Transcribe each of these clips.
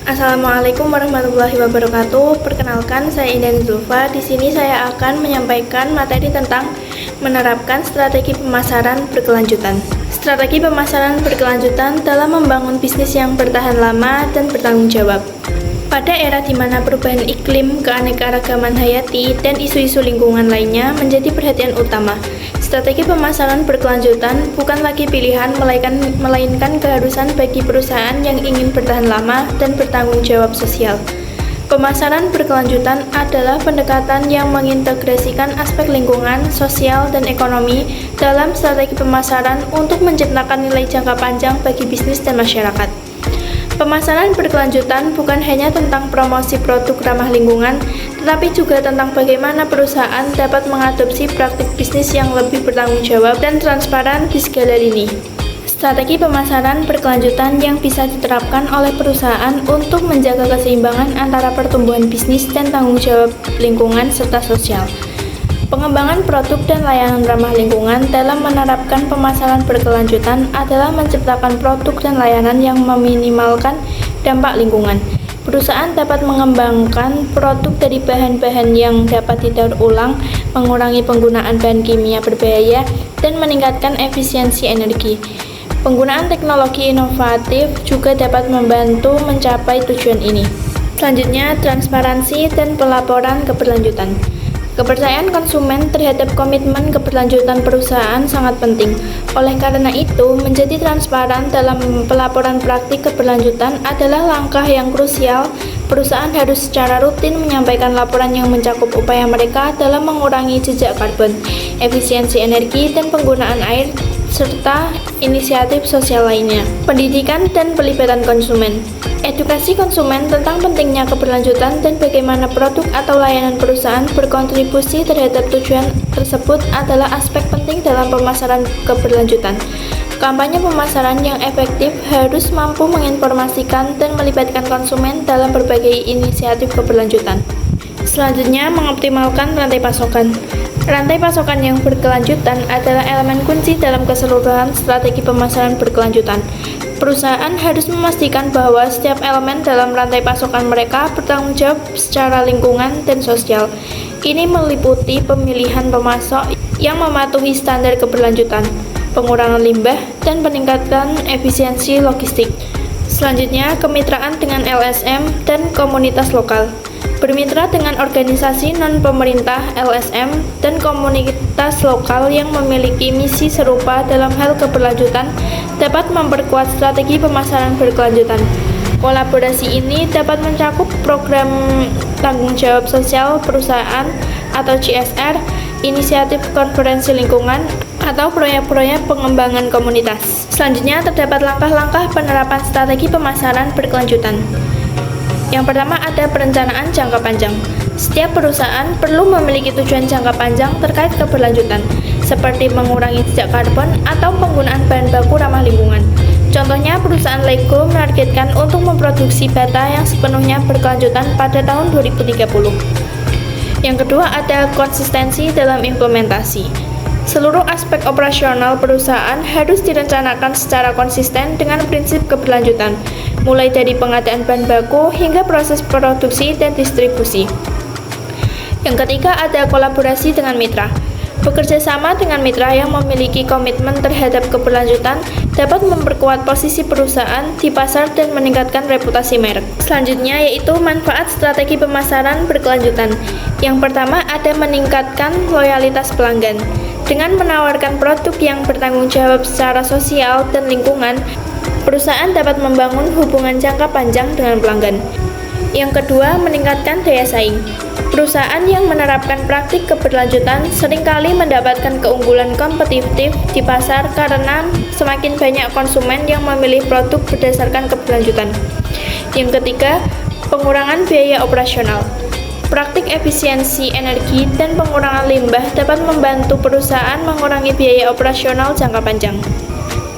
Assalamualaikum warahmatullahi wabarakatuh. Perkenalkan, saya Indah Zulfa. Di sini saya akan menyampaikan materi tentang menerapkan strategi pemasaran berkelanjutan. Strategi pemasaran berkelanjutan dalam membangun bisnis yang bertahan lama dan bertanggung jawab. Pada era di mana perubahan iklim, keanekaragaman hayati, dan isu-isu lingkungan lainnya menjadi perhatian utama, strategi pemasaran berkelanjutan bukan lagi pilihan, melainkan keharusan bagi perusahaan yang ingin bertahan lama dan bertanggung jawab sosial. Pemasaran berkelanjutan adalah pendekatan yang mengintegrasikan aspek lingkungan, sosial, dan ekonomi dalam strategi pemasaran untuk menciptakan nilai jangka panjang bagi bisnis dan masyarakat. Pemasaran berkelanjutan bukan hanya tentang promosi produk ramah lingkungan, tetapi juga tentang bagaimana perusahaan dapat mengadopsi praktik bisnis yang lebih bertanggung jawab dan transparan di segala lini. Strategi pemasaran berkelanjutan yang bisa diterapkan oleh perusahaan untuk menjaga keseimbangan antara pertumbuhan bisnis dan tanggung jawab lingkungan serta sosial. Pengembangan produk dan layanan ramah lingkungan dalam menerapkan pemasaran berkelanjutan adalah menciptakan produk dan layanan yang meminimalkan dampak lingkungan. Perusahaan dapat mengembangkan produk dari bahan-bahan yang dapat didaur ulang, mengurangi penggunaan bahan kimia berbahaya, dan meningkatkan efisiensi energi. Penggunaan teknologi inovatif juga dapat membantu mencapai tujuan ini. Selanjutnya, transparansi dan pelaporan keberlanjutan. Kepercayaan konsumen terhadap komitmen keberlanjutan perusahaan sangat penting. Oleh karena itu, menjadi transparan dalam pelaporan praktik keberlanjutan adalah langkah yang krusial. Perusahaan harus secara rutin menyampaikan laporan yang mencakup upaya mereka dalam mengurangi jejak karbon, efisiensi energi, dan penggunaan air, serta inisiatif sosial lainnya. Pendidikan dan pelibatan konsumen. Edukasi konsumen tentang pentingnya keberlanjutan dan bagaimana produk atau layanan perusahaan berkontribusi terhadap tujuan tersebut adalah aspek penting dalam pemasaran keberlanjutan. Kampanye pemasaran yang efektif harus mampu menginformasikan dan melibatkan konsumen dalam berbagai inisiatif keberlanjutan. Selanjutnya, mengoptimalkan rantai pasokan. Rantai pasokan yang berkelanjutan adalah elemen kunci dalam keseluruhan strategi pemasaran berkelanjutan. Perusahaan harus memastikan bahwa setiap elemen dalam rantai pasokan mereka bertanggung jawab secara lingkungan dan sosial. Ini meliputi pemilihan pemasok yang mematuhi standar keberlanjutan, pengurangan limbah, dan peningkatan efisiensi logistik. Selanjutnya, kemitraan dengan LSM dan komunitas lokal. Bermitra dengan organisasi non-pemerintah, LSM, dan komunitas lokal yang memiliki misi serupa dalam hal keberlanjutan dapat memperkuat strategi pemasaran berkelanjutan. Kolaborasi ini dapat mencakup program tanggung jawab sosial perusahaan atau CSR, inisiatif konferensi lingkungan, atau proyek-proyek pengembangan komunitas. Selanjutnya, terdapat langkah-langkah penerapan strategi pemasaran berkelanjutan. Yang pertama, ada perencanaan jangka panjang. Setiap perusahaan perlu memiliki tujuan jangka panjang terkait keberlanjutan, seperti mengurangi jejak karbon atau penggunaan bahan baku ramah lingkungan. Contohnya, perusahaan Lego menargetkan untuk memproduksi bata yang sepenuhnya berkelanjutan pada tahun 2030. Yang kedua, ada konsistensi dalam implementasi. Seluruh aspek operasional perusahaan harus direncanakan secara konsisten dengan prinsip keberlanjutan, mulai dari pengadaan bahan baku hingga proses produksi dan distribusi. Yang ketiga, ada kolaborasi dengan mitra. Bekerja sama dengan mitra yang memiliki komitmen terhadap keberlanjutan dapat memperkuat posisi perusahaan di pasar dan meningkatkan reputasi merek. Selanjutnya, yaitu manfaat strategi pemasaran berkelanjutan. Yang pertama, ada meningkatkan loyalitas pelanggan. Dengan menawarkan produk yang bertanggung jawab secara sosial dan lingkungan, perusahaan dapat membangun hubungan jangka panjang dengan pelanggan. Yang kedua, meningkatkan daya saing. Perusahaan yang menerapkan praktik keberlanjutan seringkali mendapatkan keunggulan kompetitif di pasar karena semakin banyak konsumen yang memilih produk berdasarkan keberlanjutan. Yang ketiga, pengurangan biaya operasional. Praktik efisiensi energi dan pengurangan limbah dapat membantu perusahaan mengurangi biaya operasional jangka panjang.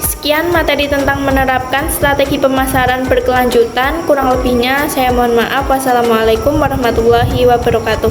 Sekian materi tentang menerapkan strategi pemasaran berkelanjutan. Kurang lebihnya saya mohon maaf. Wassalamualaikum warahmatullahi wabarakatuh.